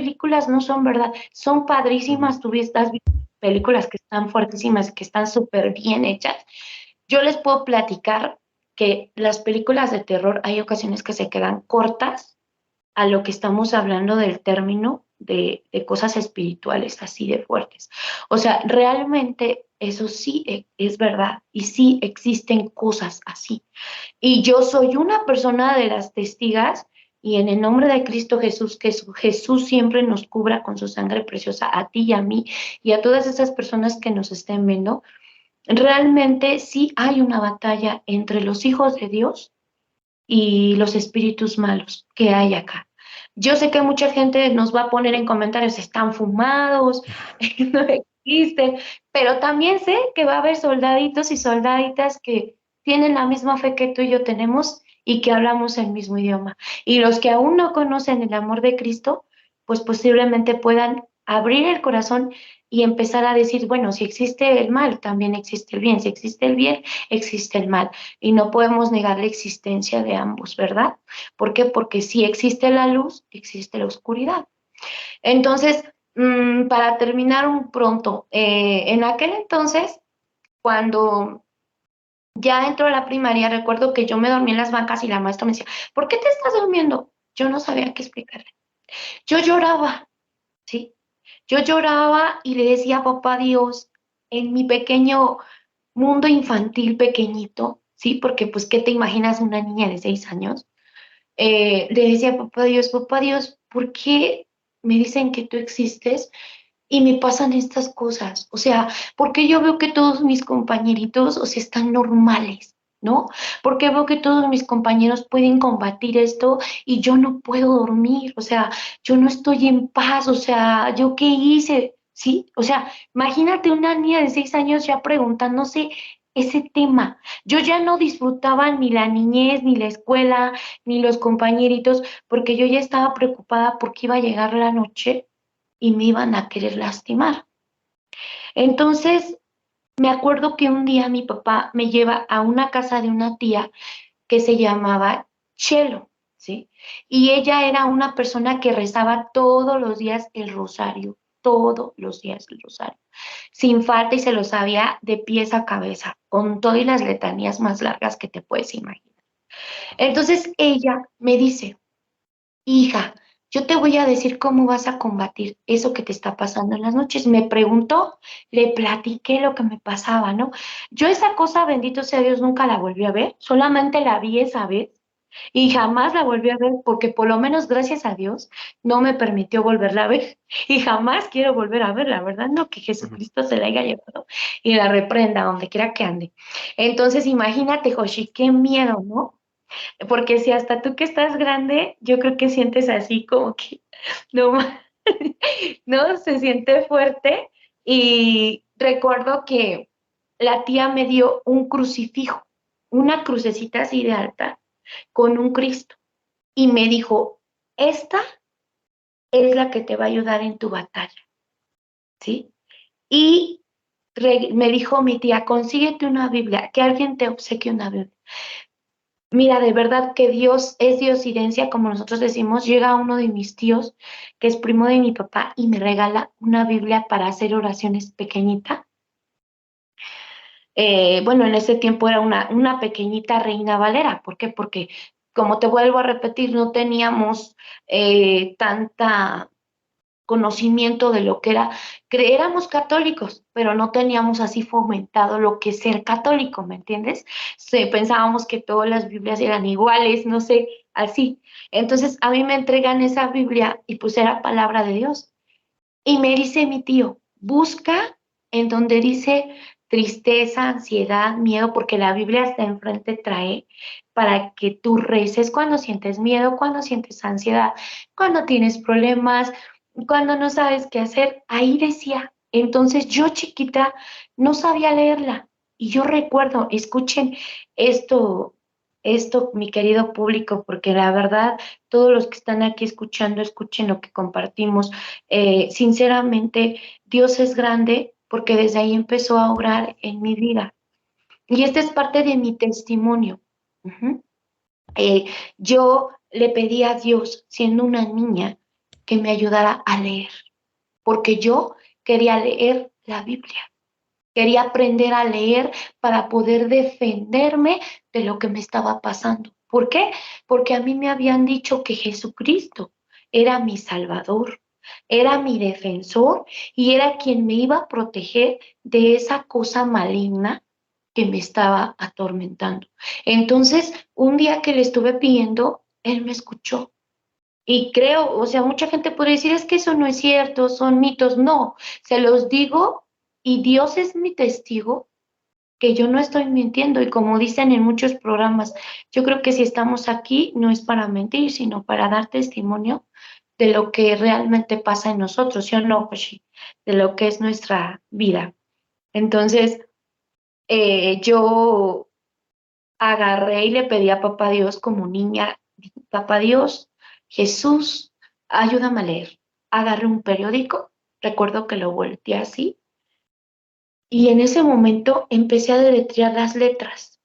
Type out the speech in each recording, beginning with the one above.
películas no son verdad, son padrísimas, tú has visto películas que están fuertísimas, que están súper bien hechas. Yo les puedo platicar que las películas de terror hay ocasiones que se quedan cortas a lo que estamos hablando del término de cosas espirituales así de fuertes. O sea, realmente eso sí es verdad y sí existen cosas así. Y yo soy una persona de las testigas y en el nombre de Cristo Jesús, que Jesús siempre nos cubra con su sangre preciosa a ti y a mí y a todas esas personas que nos estén viendo. Realmente sí hay una batalla entre los hijos de Dios y los espíritus malos que hay acá. Yo sé que mucha gente nos va a poner en comentarios, están fumados, no existen, pero también sé que va a haber soldaditos y soldaditas que tienen la misma fe que tú y yo tenemos y que hablamos el mismo idioma. Y los que aún no conocen el amor de Cristo, pues posiblemente puedan abrir el corazón y empezar a decir, bueno, si existe el mal, también existe el bien. Si existe el bien, existe el mal y no podemos negar la existencia de ambos, ¿verdad? ¿Por qué? Porque si existe la luz, existe la oscuridad. Entonces, para terminar un pronto, en aquel entonces, cuando ya entró a la primaria, recuerdo que yo me dormí en las bancas y la maestra me decía, ¿por qué te estás durmiendo? Yo no sabía qué explicarle. Yo lloraba, ¿sí? Yo lloraba y le decía, papá Dios, en mi pequeño mundo infantil pequeñito, ¿sí? Porque pues, ¿qué te imaginas una niña de 6 años? Le decía, papá Dios, ¿por qué me dicen que tú existes y me pasan estas cosas? O sea, porque yo veo que todos mis compañeritos, o sea, están normales, ¿no? Porque veo que todos mis compañeros pueden combatir esto y yo no puedo dormir, o sea, yo no estoy en paz, o sea, ¿yo qué hice? ¿Sí? O sea, imagínate una niña de 6 años ya preguntándose ese tema. Yo ya no disfrutaba ni la niñez, ni la escuela, ni los compañeritos, porque yo ya estaba preocupada porque iba a llegar la noche y me iban a querer lastimar. Entonces, me acuerdo que un día mi papá me lleva a una casa de una tía que se llamaba Chelo, ¿sí? Y ella era una persona que rezaba todos los días el rosario, todos los días el rosario, sin falta y se lo sabía de pies a cabeza, con todas las letanías más largas que te puedes imaginar. Entonces ella me dice, hija, yo te voy a decir cómo vas a combatir eso que te está pasando en las noches. Me preguntó, le platiqué lo que me pasaba, ¿no? Yo esa cosa, bendito sea Dios, nunca la volví a ver, solamente la vi esa vez y jamás la volví a ver porque por lo menos gracias a Dios no me permitió volverla a ver y jamás quiero volver a verla, ¿verdad? No, que Jesucristo se la haya llevado y la reprenda donde quiera que ande. Entonces, imagínate, Joshi, qué miedo, ¿no? Porque si hasta tú que estás grande, yo creo que sientes así como que no, no, se siente fuerte. Y recuerdo que la tía me dio un crucifijo, una crucecita así de alta, con un Cristo. Y me dijo, esta es la que te va a ayudar en tu batalla, ¿sí? Y me dijo mi tía, consíguete una Biblia, que alguien te obsequie una Biblia. Mira, de verdad que Dios es diosidencia, como nosotros decimos. Llega uno de mis tíos, que es primo de mi papá, y me regala una Biblia para hacer oraciones pequeñita. Bueno, en ese tiempo era una pequeñita Reina Valera. ¿Por qué? Porque, como te vuelvo a repetir, no teníamos tanta conocimiento de lo que era, éramos católicos, pero no teníamos así fomentado lo que es ser católico, ¿me entiendes? Pensábamos que todas las Biblias eran iguales, no sé, así. Entonces a mí me entregan esa Biblia y pues era palabra de Dios. Y me dice mi tío, busca en donde dice tristeza, ansiedad, miedo, porque la Biblia hasta enfrente trae para que tú reces cuando sientes miedo, cuando sientes ansiedad, cuando tienes problemas, cuando no sabes qué hacer. Ahí decía. Entonces yo chiquita no sabía leerla. Y yo recuerdo, escuchen esto, mi querido público, porque la verdad, todos los que están aquí escuchando, escuchen lo que compartimos. Sinceramente, Dios es grande porque desde ahí empezó a obrar en mi vida. Y esta es parte de mi testimonio. Ujú. Eh, yo le pedí a Dios, siendo una niña, que me ayudara a leer, porque yo quería leer la Biblia. Quería aprender a leer para poder defenderme de lo que me estaba pasando. ¿Por qué? Porque a mí me habían dicho que Jesucristo era mi Salvador, era mi defensor y era quien me iba a proteger de esa cosa maligna que me estaba atormentando. Entonces, un día que le estuve pidiendo, él me escuchó. Y creo, o sea, mucha gente puede decir, es que eso no es cierto, son mitos. No, se los digo y Dios es mi testigo que yo no estoy mintiendo. Y como dicen en muchos programas, yo creo que si estamos aquí no es para mentir, sino para dar testimonio de lo que realmente pasa en nosotros, ¿sí o no, Joshi? De lo que es nuestra vida. Entonces, yo agarré y le pedí a Papá Dios como niña, Papá Dios, Jesús, ayúdame a leer. Agarré un periódico, recuerdo que lo volteé así, y en ese momento empecé a deletrear las letras.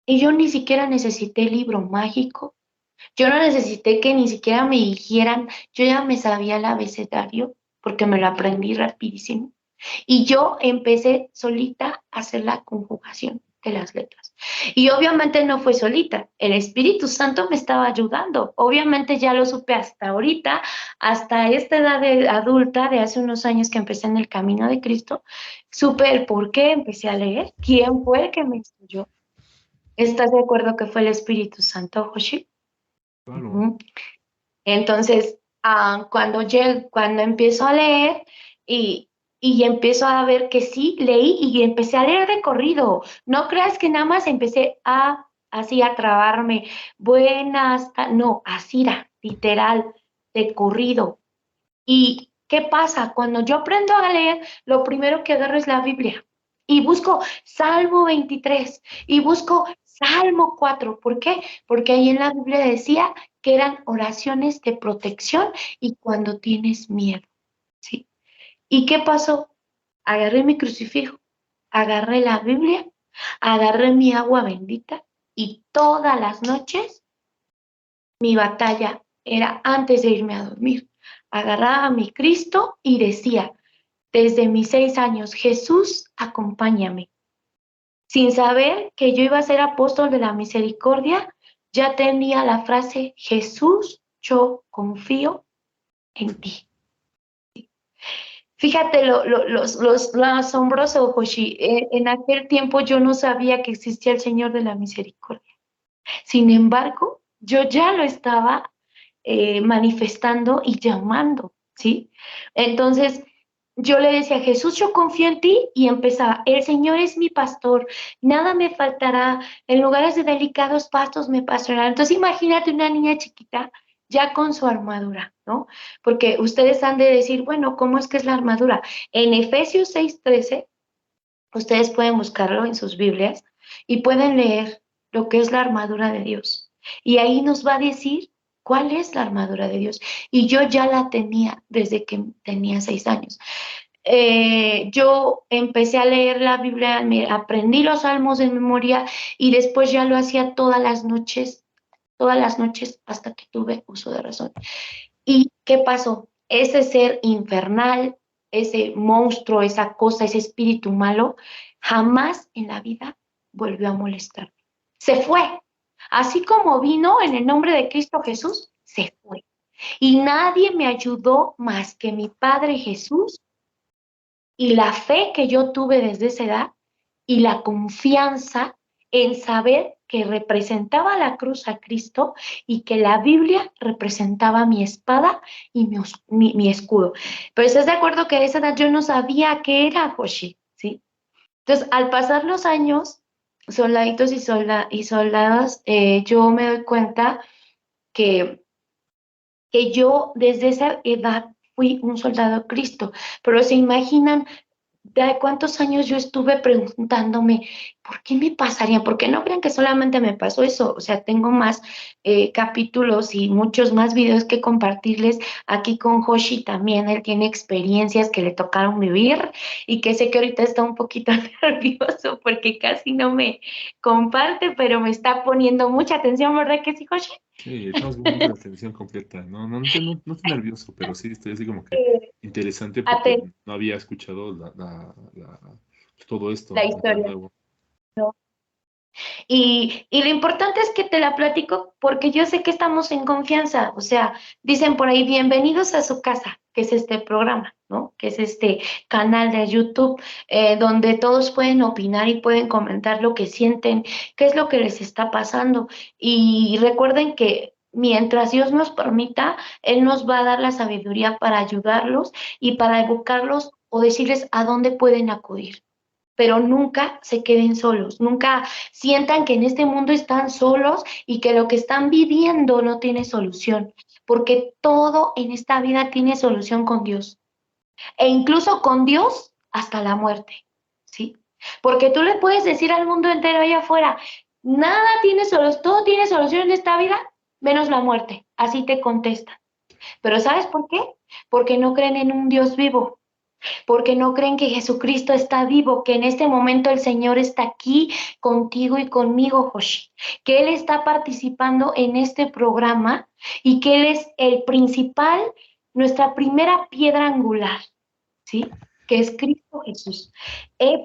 Y yo ni siquiera necesité libro mágico, yo no necesité que ni siquiera me dijeran, yo ya me sabía el abecedario, porque me lo aprendí rapidísimo. Y yo empecé solita a hacer la conjugación de las letras. Y obviamente no fue solita, el Espíritu Santo me estaba ayudando. Obviamente ya lo supe hasta ahorita, hasta esta edad adulta de hace unos años que empecé en el camino de Cristo, supe el por qué empecé a leer, quién fue el que me instruyó. ¿Estás de acuerdo que fue el Espíritu Santo, Joshi? Claro. Ujú. Entonces, cuando empiezo a leer y, y empiezo a ver que sí, leí y empecé a leer de corrido. No creas que nada más empecé así a trabarme. No, así era, literal, de corrido. ¿Y qué pasa? Cuando yo aprendo a leer, lo primero que agarro es la Biblia y busco Salmo 23 y busco Salmo 4. ¿Por qué? Porque ahí en la Biblia decía que eran oraciones de protección y cuando tienes miedo, ¿sí? ¿Y qué pasó? Agarré mi crucifijo, agarré la Biblia, agarré mi agua bendita y todas las noches mi batalla era antes de irme a dormir. Agarraba a mi Cristo y decía, desde mis 6 años, Jesús, acompáñame. Sin saber que yo iba a ser apóstol de la misericordia, ya tenía la frase, Jesús, yo confío en ti. Fíjate lo asombroso, Joshi. En aquel tiempo yo no sabía que existía el Señor de la misericordia. Sin embargo, yo ya lo estaba manifestando y llamando, ¿sí? Entonces, yo le decía, Jesús, yo confío en ti y empezaba, el Señor es mi pastor, nada me faltará, en lugares de delicados pastos me pasará. Entonces, imagínate una niña chiquita ya con su armadura, ¿no? Porque ustedes han de decir, bueno, ¿cómo es que es la armadura? En Efesios 6:13, ustedes pueden buscarlo en sus Biblias y pueden leer lo que es la armadura de Dios. Y ahí nos va a decir cuál es la armadura de Dios. Y yo ya la tenía desde que tenía 6 años. Yo empecé a leer la Biblia, me aprendí los salmos de memoria y después ya lo hacía todas las noches hasta que tuve uso de razón. ¿Y qué pasó? Ese ser infernal, ese monstruo, esa cosa, ese espíritu malo, jamás en la vida volvió a molestarme. Se fue. Así como vino en el nombre de Cristo Jesús, se fue. Y nadie me ayudó más que mi Padre Jesús y la fe que yo tuve desde esa edad y la confianza en saber que representaba la cruz a Cristo y que la Biblia representaba mi espada y mi escudo. Pero estás de acuerdo que a esa edad yo no sabía qué era, Joshi, ¿sí? Entonces, al pasar los años, soldaditos y soldadas, yo me doy cuenta que, que yo desde esa edad fui un soldado de Cristo, pero se imaginan de cuántos años yo estuve preguntándome, ¿por qué me pasaría? Porque no crean que solamente me pasó eso, o sea, tengo más capítulos y muchos más videos que compartirles aquí con Joshi también, él tiene experiencias que le tocaron vivir y que sé que ahorita está un poquito nervioso porque casi no me comparte, pero me está poniendo mucha atención, ¿verdad que sí, Joshi? Sí, estamos viendo la televisión completa. No estoy nervioso, pero sí estoy así como que interesante porque Ate- no había escuchado todo la esto, nada historia. nuevo. Y lo importante es que te la platico porque yo sé que estamos en confianza. O sea, dicen por ahí, bienvenidos a su casa, que es este programa, ¿no? Que es este canal de YouTube, donde todos pueden opinar y pueden comentar lo que sienten, qué es lo que les está pasando. Y recuerden que mientras Dios nos permita, Él nos va a dar la sabiduría para ayudarlos y para educarlos o decirles a dónde pueden acudir, pero nunca se queden solos, nunca sientan que en este mundo están solos y que lo que están viviendo no tiene solución, porque todo en esta vida tiene solución con Dios, e incluso con Dios hasta la muerte, ¿sí? Porque tú le puedes decir al mundo entero allá afuera, nada tiene solución, todo tiene solución en esta vida, menos la muerte, así te contestan. Pero ¿sabes por qué? Porque no creen en un Dios vivo, porque no creen que Jesucristo está vivo, que en este momento el Señor está aquí contigo y conmigo, Joshi, que Él está participando en este programa y que Él es el principal, nuestra primera piedra angular, ¿sí? Que es Cristo Jesús.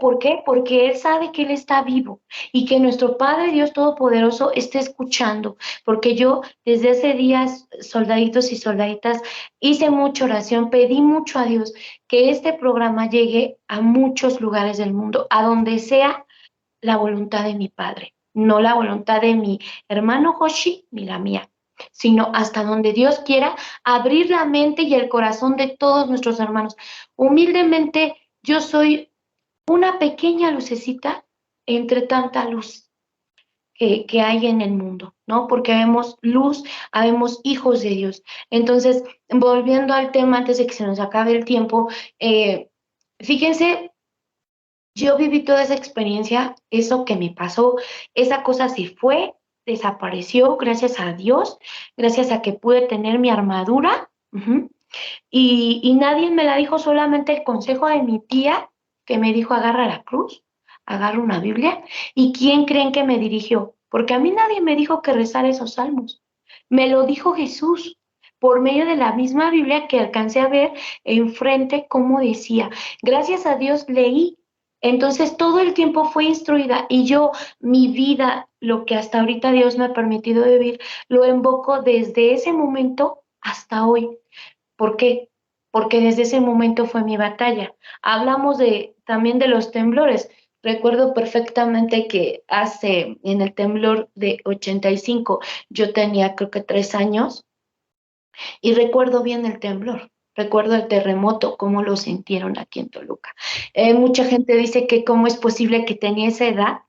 ¿Por qué? Porque Él sabe que Él está vivo y que nuestro Padre Dios Todopoderoso está escuchando. Porque yo desde hace días, soldaditos y soldaditas, hice mucha oración, pedí mucho a Dios que este programa llegue a muchos lugares del mundo, a donde sea la voluntad de mi Padre, no la voluntad de mi hermano Hoshi ni la mía, sino hasta donde Dios quiera abrir la mente y el corazón de todos nuestros hermanos. Humildemente, yo soy una pequeña lucecita entre tanta luz que hay en el mundo, ¿no? Porque vemos luz, habemos hijos de Dios. Entonces, volviendo al tema antes de que se nos acabe el tiempo, fíjense, yo viví toda esa experiencia, eso que me pasó, esa cosa se fue, desapareció, gracias a Dios, gracias a que pude tener mi armadura. Y nadie me la dijo, solamente el consejo de mi tía, que me dijo, agarra la cruz, agarra una Biblia. ¿Y quién creen que me dirigió? Porque a mí nadie me dijo que rezara esos salmos. Me lo dijo Jesús por medio de la misma Biblia que alcancé a ver enfrente cómo decía. Gracias a Dios leí. Entonces todo el tiempo fue instruida y yo, mi vida, lo que hasta ahorita Dios me ha permitido vivir, lo invoco desde ese momento hasta hoy. ¿Por qué? Porque desde ese momento fue mi batalla. Hablamos también de los temblores. Recuerdo perfectamente que en el temblor de 85, yo tenía creo que 3 años y recuerdo bien el temblor. Recuerdo el terremoto, cómo lo sintieron aquí en Toluca. Mucha gente dice que cómo es posible que tenía esa edad,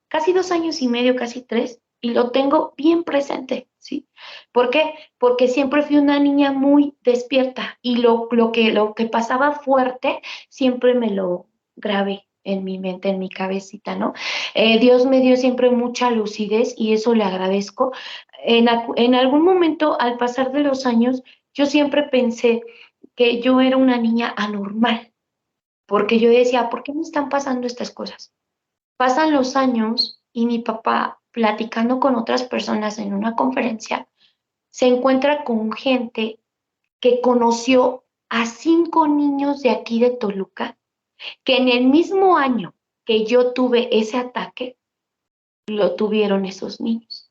casi 2 años y medio, casi 3, y lo tengo bien presente, ¿sí? ¿Por qué? Porque siempre fui una niña muy despierta y lo que pasaba fuerte siempre me lo grabé en mi mente, en mi cabecita, ¿no? Dios me dio siempre mucha lucidez y eso le agradezco. En algún momento, al pasar de los años, yo siempre pensé que yo era una niña anormal, porque yo decía, ¿por qué me están pasando estas cosas? Pasan los años y mi papá, platicando con otras personas en una conferencia, se encuentra con gente que conoció a 5 niños de aquí de Toluca, que en el mismo año que yo tuve ese ataque, lo tuvieron esos niños.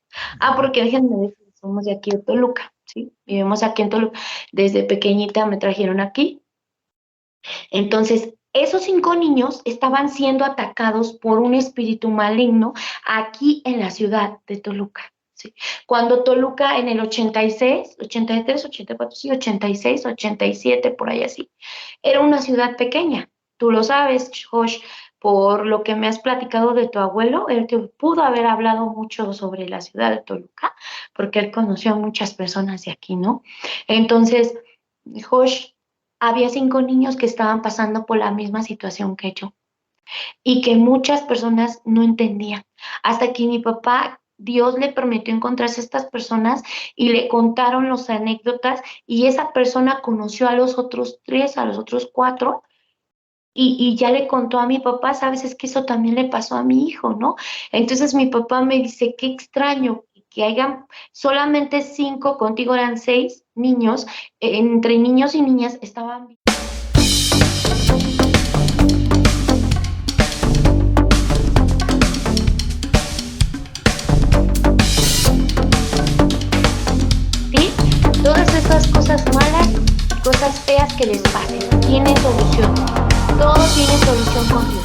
Porque déjenme decir, somos de aquí de Toluca, ¿sí? Vivimos aquí en Toluca. Desde pequeñita me trajeron aquí. Entonces, esos 5 niños estaban siendo atacados por un espíritu maligno aquí en la ciudad de Toluca. ¿Sí? Cuando Toluca en el 86, 83, 84, sí, 86, 87, por ahí así, era una ciudad pequeña. Tú lo sabes, Josh, por lo que me has platicado de tu abuelo, él te pudo haber hablado mucho sobre la ciudad de Toluca, porque él conoció a muchas personas de aquí, ¿no? Entonces, Josh, había 5 niños que estaban pasando por la misma situación que yo y que muchas personas no entendían. Hasta que mi papá, Dios le permitió encontrarse a estas personas y le contaron las anécdotas y esa persona conoció a los otros 3, a los otros 4 y ya le contó a mi papá, sabes, es que eso también le pasó a mi hijo, ¿no? Entonces mi papá me dice, qué extraño, que hayan solamente 5, contigo eran 6 niños, entre niños y niñas estaban... ¿Sí? Todas esas cosas malas, cosas feas que les pasen, tienen solución. Todo tiene solución con Dios.